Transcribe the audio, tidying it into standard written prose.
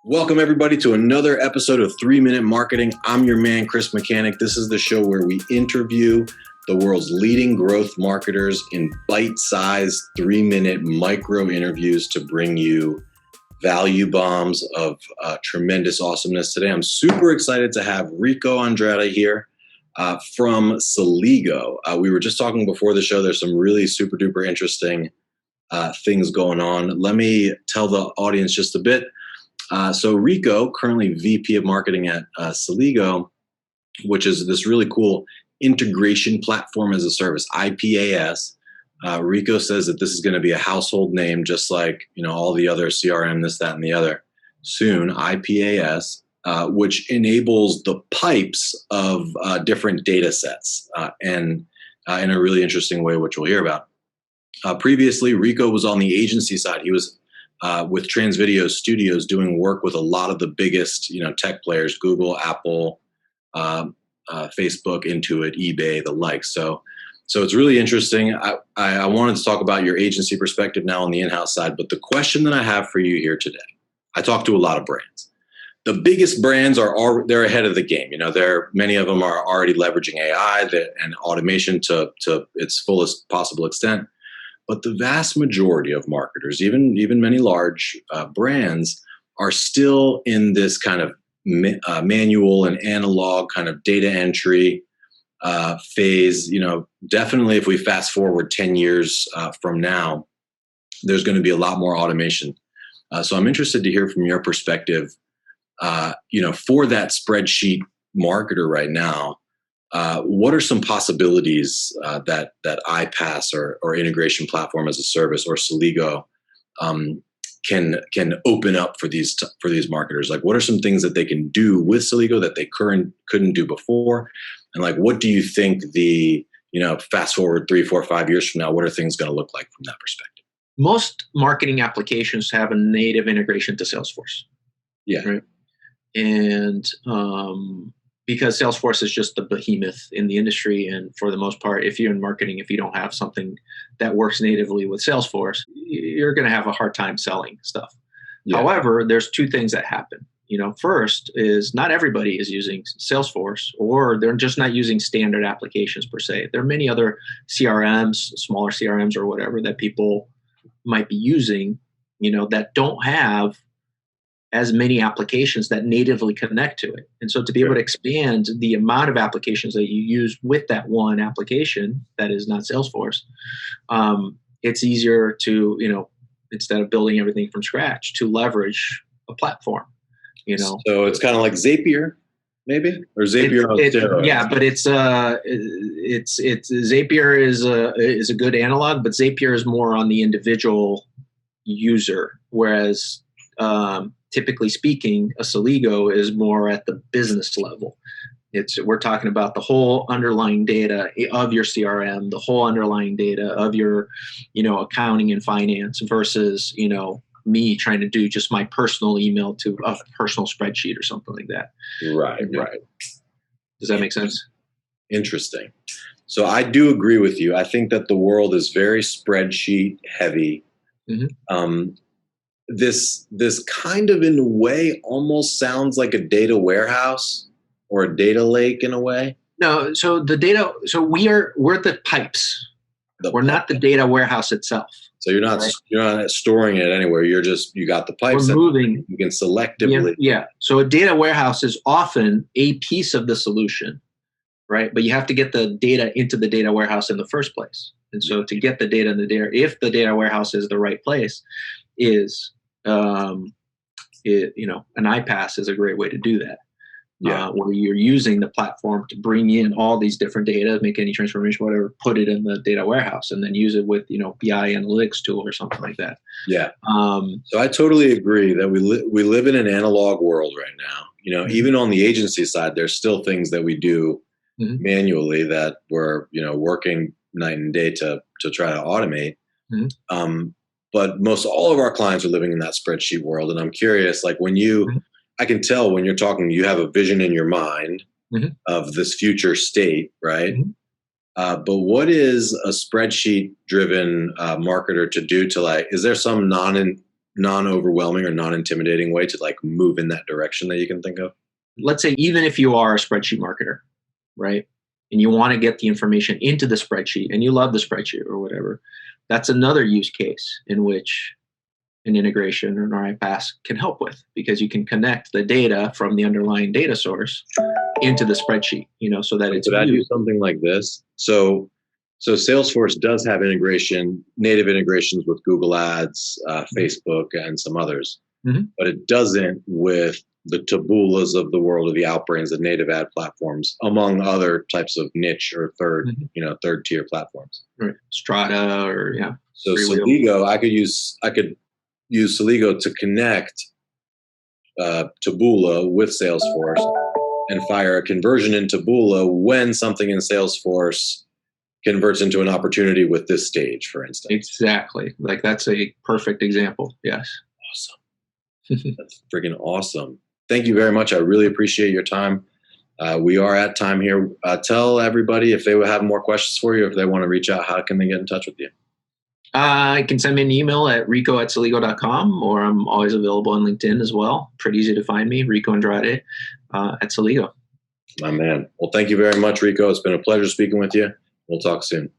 Welcome, everybody, to another episode of 3 Minute Marketing. I'm your man, Chris Mechanic. This is the show where we interview the world's leading growth marketers in bite-sized 3-minute micro interviews to bring you value bombs of tremendous awesomeness. Today, I'm super excited to have Rico Andrade here from Celigo. We were just talking before the show. There's some really super duper interesting things going on. Let me tell the audience just a bit. So Rico, currently VP of Marketing at Celigo, which is this really cool integration platform as a service, IPAS. Rico says that this is going to be a household name, just like all the other CRM, this, that, and the other. Soon, IPAS, which enables the pipes of different data sets, and in a really interesting way, which we'll hear about. Previously, Rico was on the agency side. He was with Transvideo Studios doing work with a lot of the biggest, tech players, Google, Apple, Facebook, Intuit, eBay, the like. So it's really interesting. I wanted to talk about your agency perspective now on the in-house side, but the question that I have for you here today, I talk to a lot of brands. The biggest brands they're ahead of the game. Many of them are already leveraging AI and automation to its fullest possible extent. But the vast majority of marketers, even many large brands, are still in this kind of manual and analog kind of data entry phase. Definitely if we fast forward 10 years from now, there's going to be a lot more automation. So I'm interested to hear from your perspective, for that spreadsheet marketer right now. What are some possibilities that IPAS or integration platform as a service or Celigo can open up for these marketers? Like, what are some things that they can do with Celigo that they couldn't do before? And like, what do you think fast forward 3, 4, 5 years from now, what are things going to look like from that perspective? Most marketing applications have a native integration to Salesforce. Yeah. Right. And because Salesforce is just the behemoth in the industry. And for the most part, if you're in marketing, if you don't have something that works natively with Salesforce, you're going to have a hard time selling stuff. Yeah. However, there's two things that happen. First is not everybody is using Salesforce, or they're just not using standard applications per se. There are many other CRMs, smaller CRMs or whatever, that people might be using, that don't have as many applications that natively connect to it. And so to be able to expand the amount of applications that you use with that one application that is not Salesforce, it's easier to, instead of building everything from scratch, to leverage a platform, So it's kind of like Zapier, maybe? Or Zapier on steroids. Yeah, but it's Zapier is a good analog, but Zapier is more on the individual user, whereas typically speaking, a Celigo is more at the business level. We're talking about the whole underlying data of your CRM, the whole underlying data of your, accounting and finance versus, me trying to do just my personal email to a personal spreadsheet or something like that. Right. Does that make sense? Interesting. So I do agree with you. I think that the world is very spreadsheet heavy. Mm-hmm. This kind of, in a way, almost sounds like a data warehouse or a data lake in a way. No, so the data. So we're the pipes. We're not the data warehouse itself. So you're not storing it anywhere. You got the pipes. We're moving. You can selectively. Yeah. So a data warehouse is often a piece of the solution, right? But you have to get the data into the data warehouse in the first place. And so to get the data in if the data warehouse is the right place, an IPAS is a great way to do that. Yeah. Where you're using the platform to bring in all these different data, make any transformation, whatever, put it in the data warehouse, and then use it with BI analytics tool or something like that. Yeah. So I totally agree that we live in an analog world right now. Mm-hmm. Even on the agency side, there's still things that we do manually that we're working night and day to try to automate. Mm-hmm. But most all of our clients are living in that spreadsheet world. And I'm curious, like I can tell when you're talking, you have a vision in your mind of this future state, right? Mm-hmm. But what is a spreadsheet driven marketer to do is there some non-overwhelming or non-intimidating way to like move in that direction that you can think of? Let's say even if you are a spreadsheet marketer, right? And you want to get the information into the spreadsheet and you love the spreadsheet or whatever, that's another use case in which an integration or an iPaaS can help with, because you can connect the data from the underlying data source into the spreadsheet, so that it's Could I do something like this? So Salesforce does have native integrations with Google Ads, Facebook, and some others, but it doesn't with the Tabulas of the world, or the Outbrains, the native ad platforms, among other types of niche or third tier platforms. Right. Strata or So Celigo, I could use Celigo to connect Taboola with Salesforce and fire a conversion in Taboola when something in Salesforce converts into an opportunity with this stage, for instance. Exactly. Like that's a perfect example. Yes. Awesome. That's freaking awesome. Thank you very much. I really appreciate your time. We are at time here. Tell everybody if they would have more questions for you, if they want to reach out, how can they get in touch with you? You can send me an email at rico@celigo.com, or I'm always available on LinkedIn as well. Pretty easy to find me, Rico Andrade at Celigo. My man. Well, thank you very much, Rico. It's been a pleasure speaking with you. We'll talk soon.